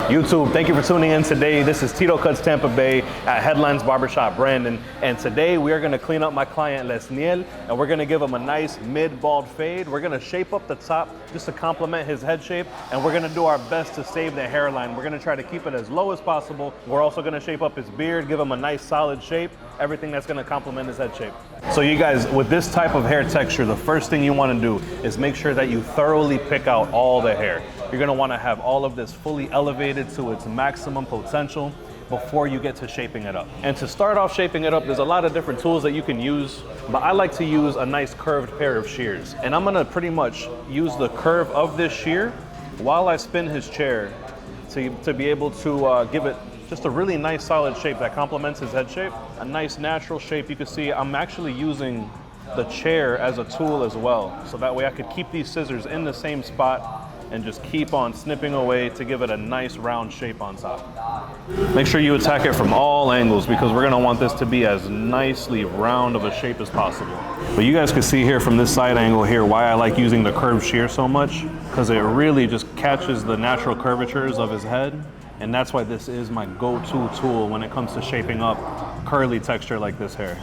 YouTube, thank you for tuning in today. This is Tito Cuts Tampa Bay at Headlines Barbershop, Brandon. And today we are gonna clean up my client Lesniel, and we're gonna give him a nice mid-bald fade. We're gonna shape up the top just to complement his head shape, and we're gonna do our best to save the hairline. We're gonna try to keep it as low as possible. We're also gonna shape up his beard, give him a nice solid shape, everything that's gonna complement his head shape. So you guys, with this type of hair texture, the first thing you wanna do is make sure that you thoroughly pick out all the hair. You're gonna wanna have all of this fully elevated to its maximum potential before you get to shaping it up. And to start off shaping it up, there's a lot of different tools that you can use, but I like to use a nice curved pair of shears. And I'm gonna pretty much use the curve of this shear while I spin his chair to be able to give it just a really nice solid shape that complements his head shape. A nice natural shape. You can see I'm actually using the chair as a tool as well. So that way I could keep these scissors in the same spot and just keep on snipping away to give it a nice round shape on top. Make sure you attack it from all angles because we're gonna want this to be as nicely round of a shape as possible. But you guys can see here from this side angle here why I like using the curved shear so much, because it really just catches the natural curvatures of his head. And that's why this is my go-to tool when it comes to shaping up curly texture like this hair.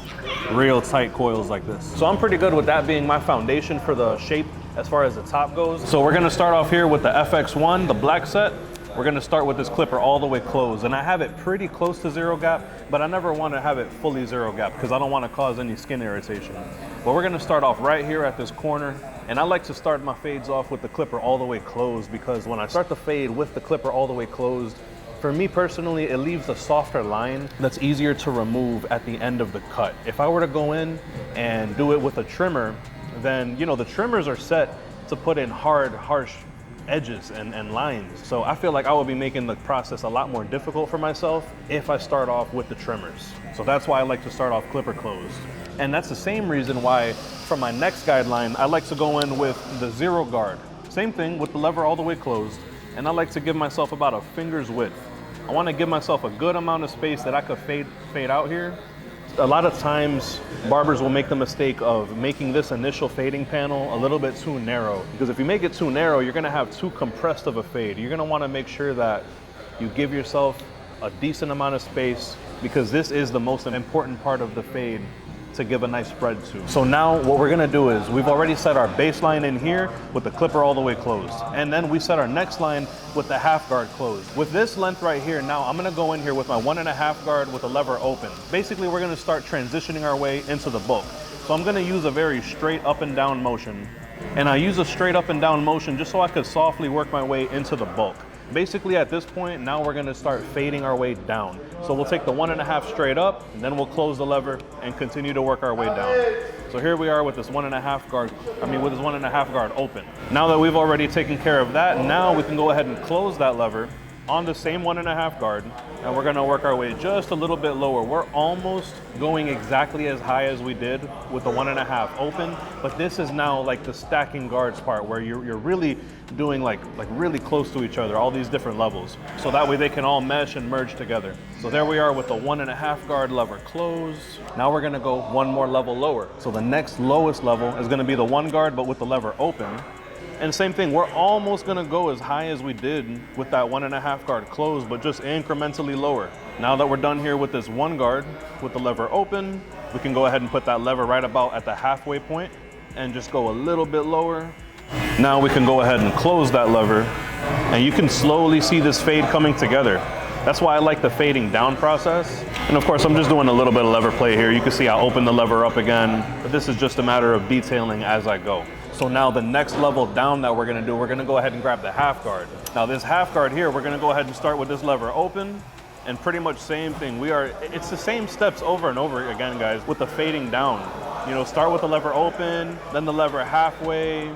Real tight coils like this. So I'm pretty good with that being my foundation for the shape as far as the top goes. So we're gonna start off here with the FX1, the black set. We're gonna start with this clipper all the way closed. And I have it pretty close to zero gap, but I never wanna have it fully zero gap because I don't wanna cause any skin irritation. But we're gonna start off right here at this corner. And I like to start my fades off with the clipper all the way closed because when I start the fade with the clipper all the way closed, for me personally, it leaves a softer line that's easier to remove at the end of the cut. If I were to go in and do it with a trimmer, then, you know, the trimmers are set to put in hard, harsh edges and lines. So I feel like I would be making the process a lot more difficult for myself if I start off with the trimmers. So that's why I like to start off clipper closed. And that's the same reason why for my next guideline, I like to go in with the zero guard. Same thing with the lever all the way closed. And I like to give myself about a finger's width. I want to give myself a good amount of space that I could fade out here. A lot of times, barbers will make the mistake of making this initial fading panel a little bit too narrow. Because if you make it too narrow, you're gonna have too compressed of a fade. You're gonna wanna make sure that you give yourself a decent amount of space because this is the most important part of the fade to give a nice spread to. So now what we're gonna do is we've already set our baseline in here with the clipper all the way closed. And then we set our next line with the half guard closed. With this length right here, now I'm gonna go in here with my 1.5 guard with the lever open. Basically, we're gonna start transitioning our way into the bulk. So I'm gonna use a very straight up and down motion. And I use a straight up and down motion just so I could softly work my way into the bulk. Basically at this point, now we're gonna start fading our way down. So we'll take the 1.5 straight up, and then we'll close the lever and continue to work our way down. So here we are with this 1.5 guard, with this 1.5 guard open. Now that we've already taken care of that, now we can go ahead and close that lever on the same 1.5 guard, and we're gonna work our way just a little bit lower. We're almost going exactly as high as we did with the 1.5 open, but this is now like the stacking guards part where you're really doing like really close to each other, all these different levels. So that way they can all mesh and merge together. So there we are with the 1.5 guard lever closed. Now we're gonna go one more level lower. So the next lowest level is gonna be the 1 guard, but with the lever open. And same thing, we're almost gonna go as high as we did with that 1.5 guard closed, but just incrementally lower. Now that we're done here with this 1 guard with the lever open, we can go ahead and put that lever right about at the halfway point and just go a little bit lower. Now we can go ahead and close that lever, and you can slowly see this fade coming together. That's why I like the fading down process. And of course, I'm just doing a little bit of lever play here. You can see I open the lever up again, but this is just a matter of detailing as I go. So now the next level down that we're gonna do, we're gonna go ahead and grab the half guard. Now this half guard here, we're gonna go ahead and start with this lever open, and pretty much same thing. It's the same steps over and over again, guys, with the fading down. You know, start with the lever open, then the lever halfway,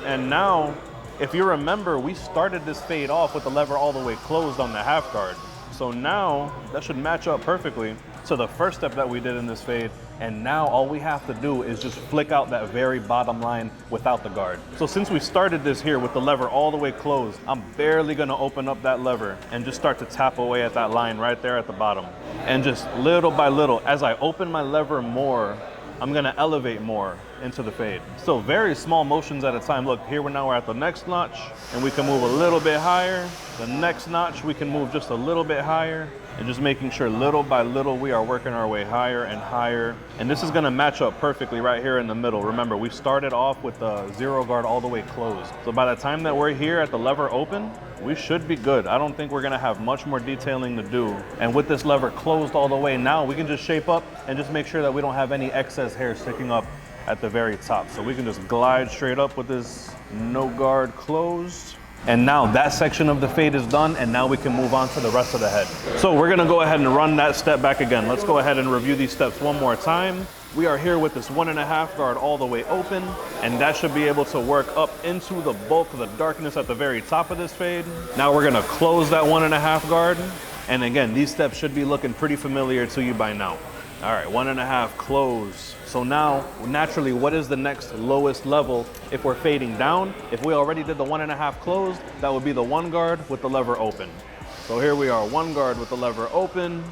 and now, if you remember, we started this fade off with the lever all the way closed on the half guard. So now, that should match up perfectly to the first step that we did in this fade. And now all we have to do is just flick out that very bottom line without the guard. So since we started this here with the lever all the way closed, I'm barely gonna open up that lever and just start to tap away at that line right there at the bottom. And just little by little, as I open my lever more, I'm gonna elevate more into the fade. So very small motions at a time. Look, here we're at the next notch, and we can move a little bit higher. The next notch, we can move just a little bit higher, and just making sure little by little we are working our way higher and higher. And this is gonna match up perfectly right here in the middle. Remember, we started off with the zero guard all the way closed. So by the time that we're here at the lever open, we should be good. I don't think we're gonna have much more detailing to do. And with this lever closed all the way now, we can just shape up and just make sure that we don't have any excess hair sticking up at the very top. So we can just glide straight up with this no guard closed. And now that section of the fade is done, and now we can move on to the rest of the head. So we're gonna go ahead and run that step back again. Let's go ahead and review these steps one more time. We are here with this 1.5 guard all the way open, and that should be able to work up into the bulk of the darkness at the very top of this fade. Now we're gonna close that 1.5 guard. And again, these steps should be looking pretty familiar to you by now. All right, 1.5 close. So now, naturally, what is the next lowest level if we're fading down? If we already did the 1.5 closed, that would be the 1 guard with the lever open. So here we are, 1 guard with the lever open,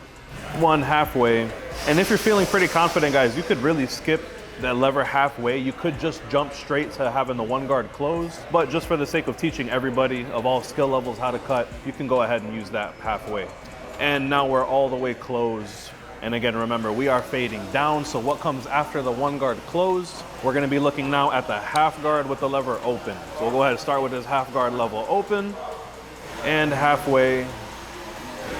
1 halfway. And if you're feeling pretty confident, guys, you could really skip that lever halfway. You could just jump straight to having the 1 guard closed. But just for the sake of teaching everybody of all skill levels how to cut, you can go ahead and use that halfway. And now we're all the way closed. And again, remember, we are fading down. So what comes after the 1 guard closed? We're gonna be looking now at the half guard with the lever open. So we'll go ahead and start with this half guard level open, and halfway,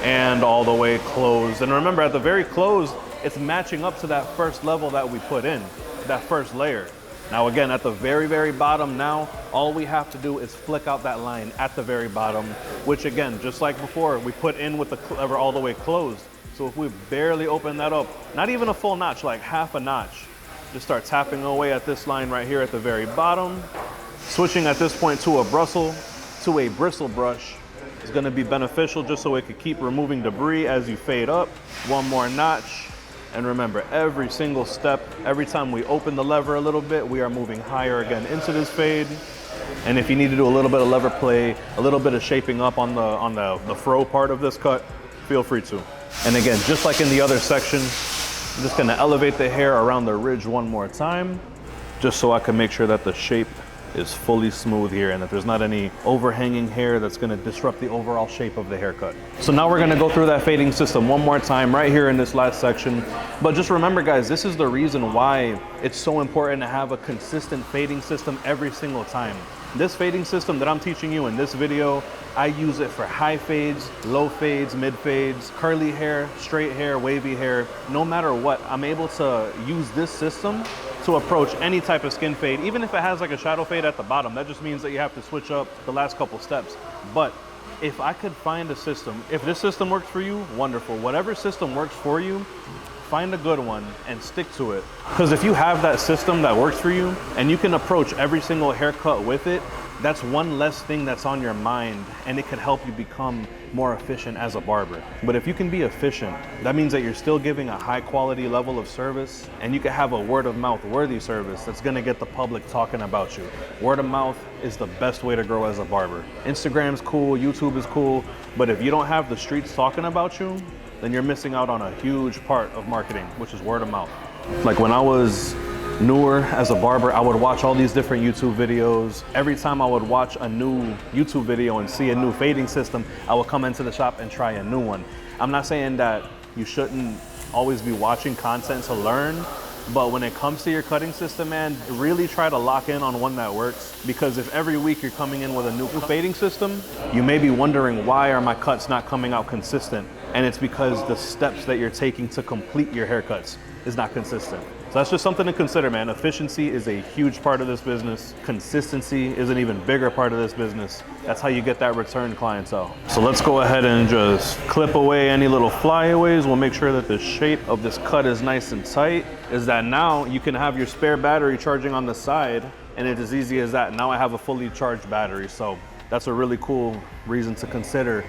and all the way closed. And remember, at the very closed, it's matching up to that first level that we put in, that first layer. Now again, at the very, very bottom now, all we have to do is flick out that line at the very bottom, which again, just like before, we put in with the lever all the way closed. So if we barely open that up, not even a full notch, like half a notch, just start tapping away at this line right here at the very bottom. Switching at this point to a bristle brush is gonna be beneficial just so it could keep removing debris as you fade up. 1 more notch. And remember, every single step, every time we open the lever a little bit, we are moving higher again into this fade. And if you need to do a little bit of lever play, a little bit of shaping up on the fro part of this cut, feel free to. And again, just like in the other section, I'm just gonna elevate the hair around the ridge 1 more time, just so I can make sure that the shape is fully smooth here and that there's not any overhanging hair that's gonna disrupt the overall shape of the haircut. So now we're gonna go through that fading system 1 more time right here in this last section. But just remember, guys, this is the reason why it's so important to have a consistent fading system every single time. This fading system that I'm teaching you in this video, I use it for high fades, low fades, mid fades, curly hair, straight hair, wavy hair. No matter what, I'm able to use this system to approach any type of skin fade, even if it has like a shadow fade at the bottom. That just means that you have to switch up the last couple steps. But if I could find a system, if this system works for you, wonderful. Whatever system works for you, find a good one and stick to it. Because if you have that system that works for you and you can approach every single haircut with it, that's one less thing that's on your mind, and it could help you become more efficient as a barber. But if you can be efficient, that means that you're still giving a high quality level of service, and you can have a word of mouth worthy service that's gonna get the public talking about you. Word of mouth is the best way to grow as a barber. Instagram's cool, YouTube is cool, but if you don't have the streets talking about you, then you're missing out on a huge part of marketing, which is word of mouth. Like when I was newer as a barber, I would watch all these different YouTube videos. Every time I would watch a new YouTube video and see a new fading system, I would come into the shop and try a new one. I'm not saying that you shouldn't always be watching content to learn, but when it comes to your cutting system, man, really try to lock in on one that works. Because if every week you're coming in with a new fading system, you may be wondering, why are my cuts not coming out consistent? And it's because the steps that you're taking to complete your haircuts is not consistent. So that's just something to consider, man. Efficiency is a huge part of this business. Consistency is an even bigger part of this business. That's how you get that return clientele. So let's go ahead and just clip away any little flyaways. We'll make sure that the shape of this cut is nice and tight. Is that now you can have your spare battery charging on the side, and it's as easy as that. Now I have a fully charged battery. So that's a really cool reason to consider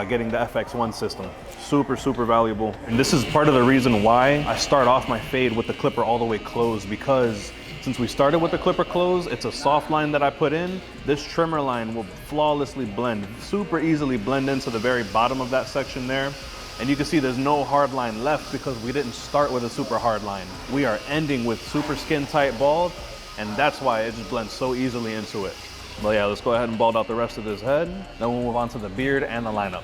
getting the FX1 system. Super, super valuable. And this is part of the reason why I start off my fade with the clipper all the way closed, because since we started with the clipper closed, it's a soft line that I put in. This trimmer line will flawlessly blend, super easily blend into the very bottom of that section there. And you can see there's no hard line left because we didn't start with a super hard line. We are ending with super skin tight bald, and that's why it just blends so easily into it. But yeah, let's go ahead and bald out the rest of this head. Then we'll move on to the beard and the lineup.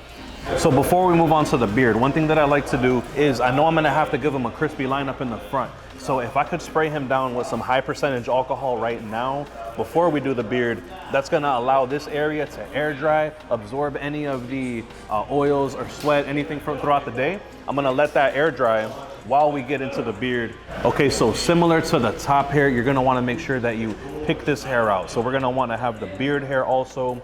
So before we move on to the beard, one thing that I like to do is I know I'm gonna have to give him a crispy lineup in the front. So if I could spray him down with some high percentage alcohol right now, before we do the beard, that's gonna allow this area to air dry, absorb any of the oils or sweat, anything from throughout the day. I'm gonna let that air dry while we get into the beard. Okay, so similar to the top hair, you're gonna wanna make sure that you pick this hair out. So we're gonna wanna have the beard hair also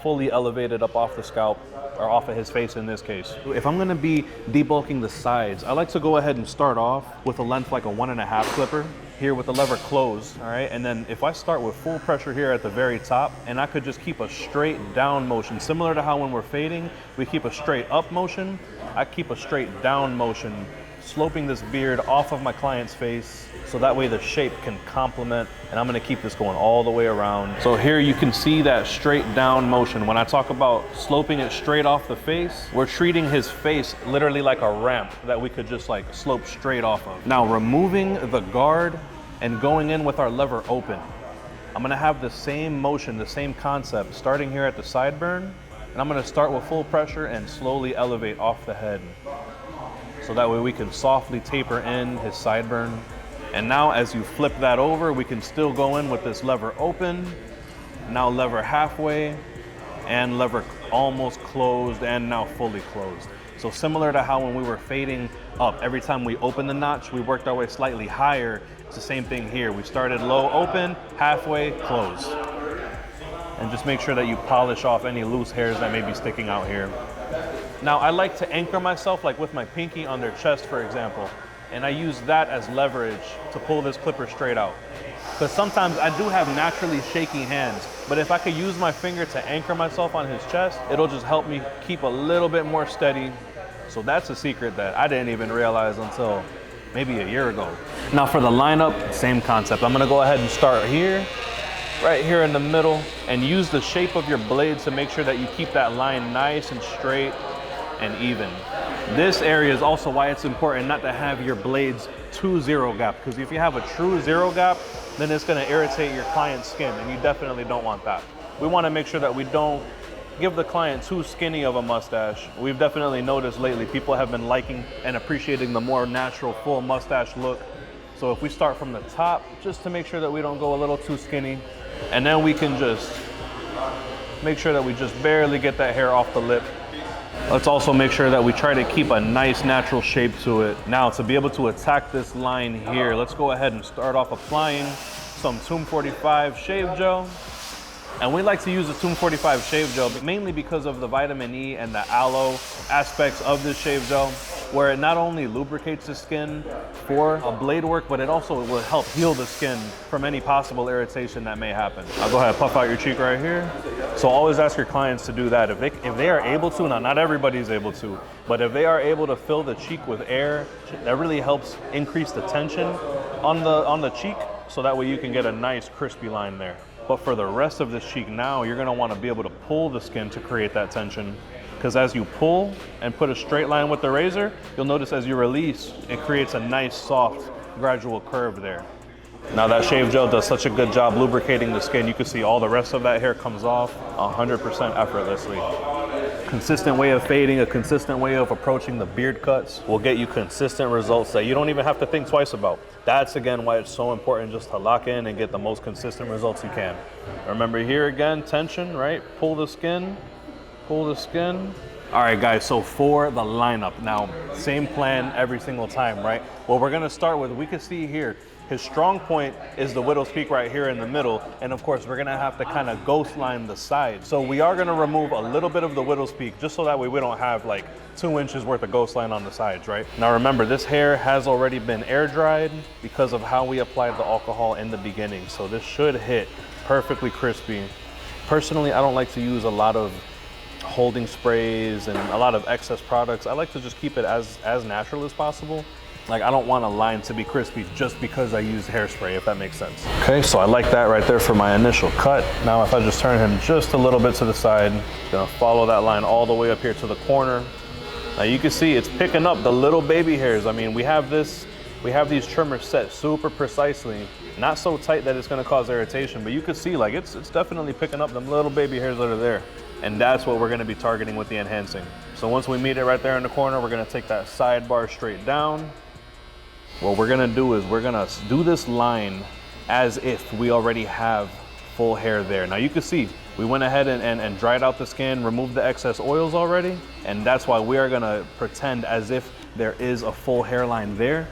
fully elevated up off the scalp, or off of his face in this case. If I'm gonna be debulking the sides, I like to go ahead and start off with a length like a 1.5 clipper, here with the lever closed, all right? And then if I start with full pressure here at the very top, and I could just keep a straight down motion, similar to how when we're fading, we keep a straight up motion, I keep a straight down motion, sloping this beard off of my client's face, so that way the shape can complement, and I'm gonna keep this going all the way around. So here you can see that straight down motion. When I talk about sloping it straight off the face, we're treating his face literally like a ramp that we could just like slope straight off of. Now removing the guard and going in with our lever open, I'm gonna have the same motion, the same concept, starting here at the sideburn, and I'm gonna start with full pressure and slowly elevate off the head. So that way we can softly taper in his sideburn. And now as you flip that over, we can still go in with this lever open, now lever halfway, and lever almost closed, and now fully closed. So similar to how when we were fading up, every time we opened the notch, we worked our way slightly higher. It's the same thing here. We started low, open, halfway, close. And just make sure that you polish off any loose hairs that may be sticking out here. Now I like to anchor myself like with my pinky on their chest, for example, and I use that as leverage to pull this clipper straight out. Because sometimes I do have naturally shaky hands, but if I could use my finger to anchor myself on his chest, it'll just help me keep a little bit more steady. So that's a secret that I didn't even realize until maybe a year ago. Now for the lineup, same concept. I'm gonna go ahead and start here, right here in the middle, and use the shape of your blade to make sure that you keep that line nice and straight and even. This area is also why it's important not to have your blades too zero gap, because if you have a true zero gap, then it's going to irritate your client's skin, and you definitely don't want that. We want to make sure that we don't give the client too skinny of a mustache. We've definitely noticed lately people have been liking and appreciating the more natural full mustache look. So if we start from the top, just to make sure that we don't go a little too skinny, and then we can just make sure that we just barely get that hair off the lip. Let's also make sure that we try to keep a nice natural shape to it. Now to be able to attack this line here, let's go ahead and start off applying some Tomb 45 shave gel. And we like to use the Tomb 45 shave gel mainly because of the vitamin E and the aloe aspects of this shave gel, where it not only lubricates the skin for a blade work, but it also will help heal the skin from any possible irritation that may happen. I'll go ahead and puff out your cheek right here. So always ask your clients to do that. If they are able to, now not everybody's able to, but if they are able to fill the cheek with air, that really helps increase the tension on the cheek, so that way you can get a nice crispy line there. But for the rest of this cheek now, you're gonna wanna be able to pull the skin to create that tension. Because as you pull and put a straight line with the razor, you'll notice as you release, it creates a nice, soft, gradual curve there. Now that shave gel does such a good job lubricating the skin, you can see all the rest of that hair comes off 100% effortlessly. Consistent way of fading, a consistent way of approaching the beard cuts will get you consistent results that you don't even have to think twice about. That's again why it's so important just to lock in and get the most consistent results you can. Remember here again, tension, right? Pull the skin, pull the skin. All right guys, so for the lineup, now same plan every single time, right? Well, we're gonna start with, we can see here, his strong point is the widow's peak right here in the middle. And of course, we're gonna have to kind of ghost line the side. So we are gonna remove a little bit of the widow's peak just so that way we don't have like 2 inches worth of ghost line on the sides, right? Now remember, this hair has already been air dried because of how we applied the alcohol in the beginning. So this should hit perfectly crispy. Personally, I don't like to use a lot of holding sprays and a lot of excess products. I like to just keep it as natural as possible. Like, I don't want a line to be crispy just because I use hairspray, if that makes sense. Okay, so I like that right there for my initial cut. Now, if I just turn him just a little bit to the side, gonna follow that line all the way up here to the corner. Now you can see it's picking up the little baby hairs. I mean, we have these trimmers set super precisely, not so tight that it's gonna cause irritation, but you can see like it's definitely picking up them little baby hairs that are there. And that's what we're gonna be targeting with the enhancing. So once we meet it right there in the corner, we're gonna take that sidebar straight down. What we're gonna do is we're gonna do this line as if we already have full hair there. Now you can see, we went ahead and dried out the skin, removed the excess oils already, and that's why we are gonna pretend as if there is a full hairline there,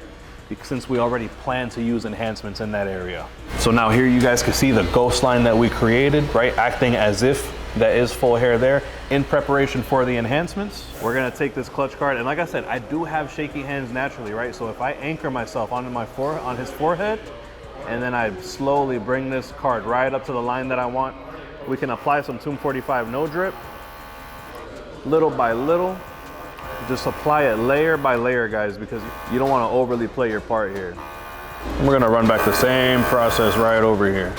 since we already plan to use enhancements in that area. So now here you guys can see the ghost line that we created, right? Acting as if that is full hair there in preparation for the enhancements. We're gonna take this clutch card, and like I said, I do have shaky hands naturally, right? So if I anchor myself on his forehead, and then I slowly bring this card right up to the line that I want, we can apply some Tomb 45 no drip, little by little. Just apply it layer by layer, guys, because you don't want to overly play your part here. And we're gonna run back the same process right over here.